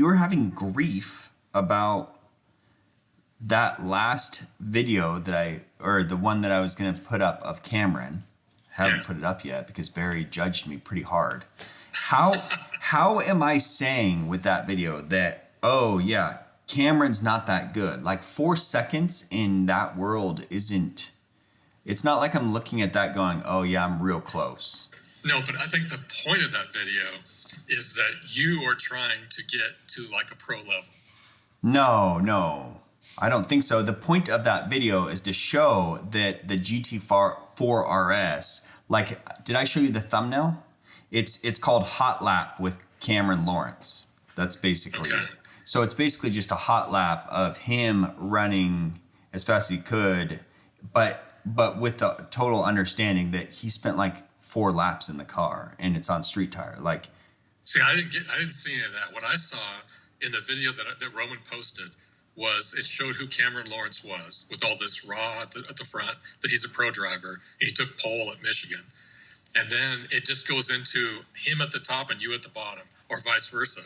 were having grief about that last video or the one that I was going to put up of Cameron. Haven't put it up yet because Barry judged me pretty hard. How am I saying with that video that, oh yeah, Cameron's not that good? Like 4 seconds in that world it's not like I'm looking at that going, oh yeah, I'm real close. No, but I think the point of that video is that you are trying to get to like a pro level. No, I don't think so. The point of that video is to show that the GT4RS, like, did I show you the thumbnail? It's called Hot Lap with Cameron Lawrence. That's basically it. So it's basically just a hot lap of him running as fast as he could, but with the total understanding that he spent like 4 laps in the car and it's on street tire. Like, see, I didn't see any of that. What I saw in the video that Roman posted was it showed who Cameron Lawrence was with all this raw at the front, that he's a pro driver. And he took pole at Michigan. And then it just goes into him at the top and you at the bottom, or vice versa.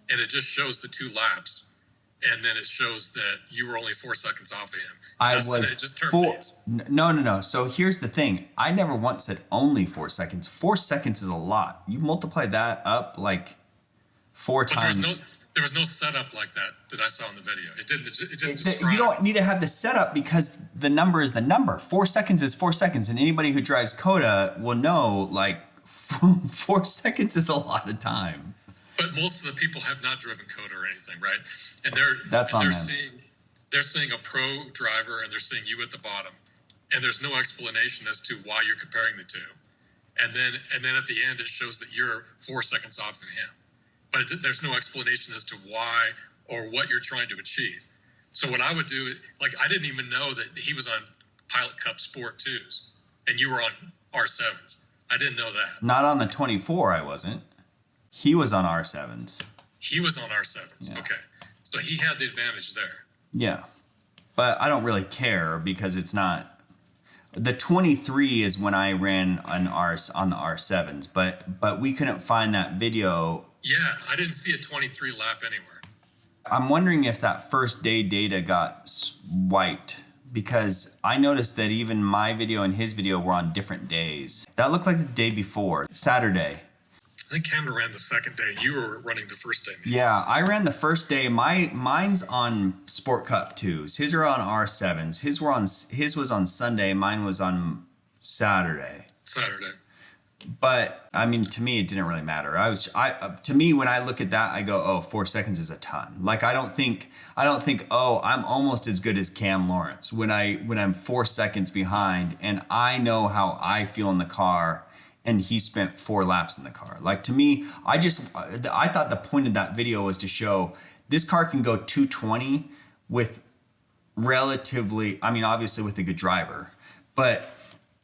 And it just shows the 2 laps. And then it shows that you were only 4 seconds off of him. It just terminates. No. So here's the thing. I never once said only 4 seconds. 4 seconds is a lot. You multiply that up like 4 times. There was no setup like that I saw in the video. It didn't describe. You don't need to have the setup because the number is the number. 4 seconds is 4 seconds. And anybody who drives Coda will know, like, 4 seconds is a lot of time. But most of the people have not driven Coda or anything, right? And they're seeing a pro driver and they're seeing you at the bottom. And there's no explanation as to why you're comparing the two. And then at the end, it shows that you're 4 seconds off of him. But there's no explanation as to why or what you're trying to achieve. So what I would do, like, I didn't even know that he was on Pilot Cup Sport 2s and you were on R7s. I didn't know that. Not on the 24, I wasn't. He was on R7s. He was on R7s. Yeah. Okay. So he had the advantage there. Yeah. But I don't really care because it's not. The 23 is when I ran on the R7s, but we couldn't find that video. Yeah, I didn't see a 23 lap anywhere. I'm wondering if that first day data got wiped because I noticed that even my video and his video were on different days. That looked like the day before, Saturday. I think Cameron ran the second day. You were running the first day. Maybe. Yeah, I ran the first day. Mine's on Sport Cup 2s. His are on R7s. His was on Sunday. Mine was on Saturday. But I mean, to me, it didn't really matter. To me, when I look at that, I go, oh, 4 seconds is a ton. Like, I don't think, oh, I'm almost as good as Cam Lawrence when I'm 4 seconds behind and I know how I feel in the car and he spent 4 laps in the car. Like, to me, I thought the point of that video was to show this car can go 220 with relatively, I mean, obviously with a good driver, but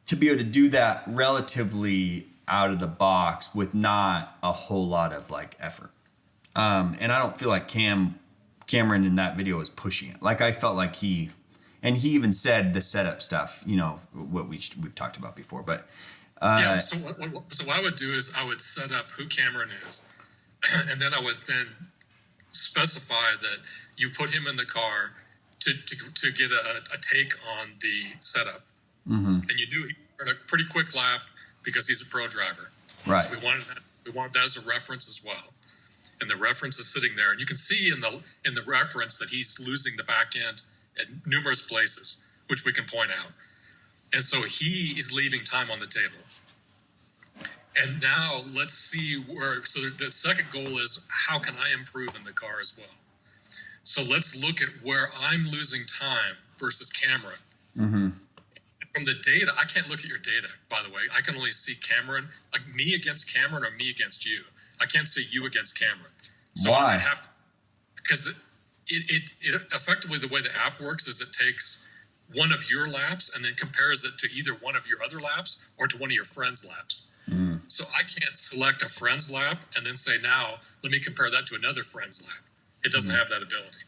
to be able to do that relatively out of the box with not a whole lot of like effort. And I don't feel like Cameron in that video was pushing it. Like, I felt like he even said the setup stuff, you know, what we've talked about before, but yeah. So what I would do is I would set up who Cameron is, and then I would then specify that you put him in the car to get a take on the setup. Mm-hmm. And you knew he ran a pretty quick lap because he's a pro driver. Right. So we wanted that as a reference as well. And the reference is sitting there, and you can see in the reference that he's losing the back end at numerous places, which we can point out. And so he is leaving time on the table. And now let's see so the second goal is how can I improve in the car as well? So let's look at where I'm losing time versus Cameron. Mm-hmm. From the data, I can't look at your data, by the way. I can only see Cameron, like me against Cameron or me against you. I can't see you against Cameron. So why? I have to, because it effectively, the way the app works is it takes one of your laps and then compares it to either one of your other laps or to one of your friend's laps. Mm. So I can't select a friend's lap and then say, now, let me compare that to another friend's lap. It doesn't have that ability.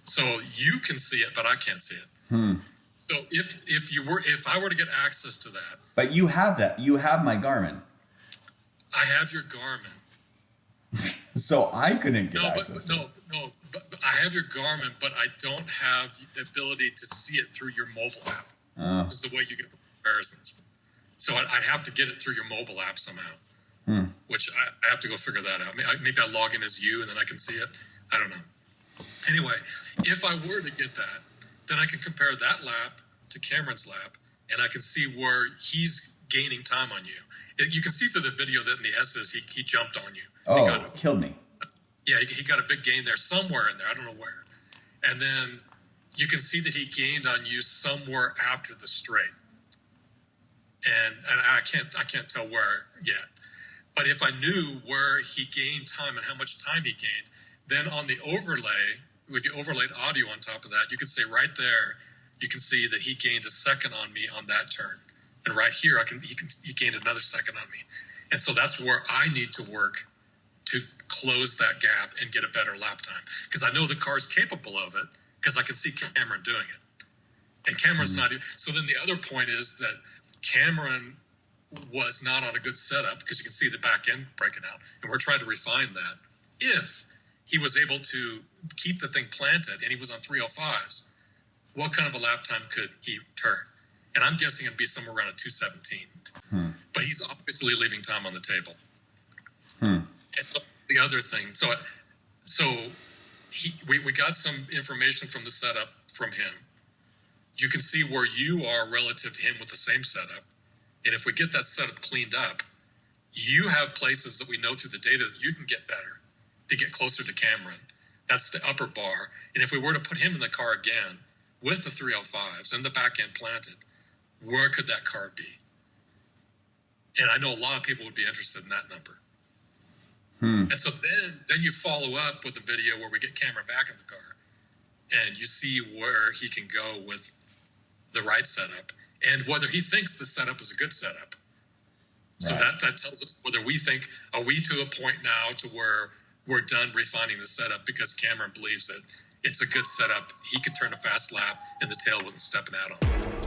So you can see it, but I can't see it. Hmm. So if I were to get access to that. But you have that. You have my Garmin. I have your Garmin. So I couldn't get no, access to it. but I have your Garmin, but I don't have the ability to see it through your mobile app. This is the way you get the comparisons. So I'd have to get it through your mobile app somehow, which I have to go figure that out. Maybe I log in as you and then I can see it. I don't know. Anyway, if I were to get that, then I can compare that lap to Cameron's lap, and I can see where he's gaining time on you. You can see through the video that in the S's, he jumped on you. Oh, killed me. Yeah, he got a big gain there, somewhere in there. I don't know where. And then you can see that he gained on you somewhere after the straight. And I can't tell where yet. But if I knew where he gained time and how much time he gained, then on the overlay, with the overlaid audio on top of that, you can say right there, you can see that he gained a second on me on that turn. And right here, he gained another second on me. And so that's where I need to work to close that gap and get a better lap time. Because I know the car's capable of it, because I can see Cameron doing it. And Cameron's not. So then the other point is that Cameron was not on a good setup, because you can see the back end breaking out. And we're trying to refine that. If he was able to keep the thing planted and he was on 305s, what kind of a lap time could he turn? And I'm guessing it'd be somewhere around a 217. But he's obviously leaving time on the table. And the other thing, we got some information from the setup from him. You can see where you are relative to him with the same setup. And if we get that setup cleaned up, you have places that we know through the data that you can get better to get closer to Cameron. That's the upper bar. And if we were to put him in the car again with the 305s and the back end planted, where could that car be? And I know a lot of people would be interested in that number. And so then you follow up with a video where we get Cameron back in the car and you see where he can go with the right setup and whether he thinks the setup is a good setup. So that tells us whether we think, are we to a point now to where we're done refining the setup because Cameron believes that it's a good setup. He could turn a fast lap and the tail wasn't stepping out on him.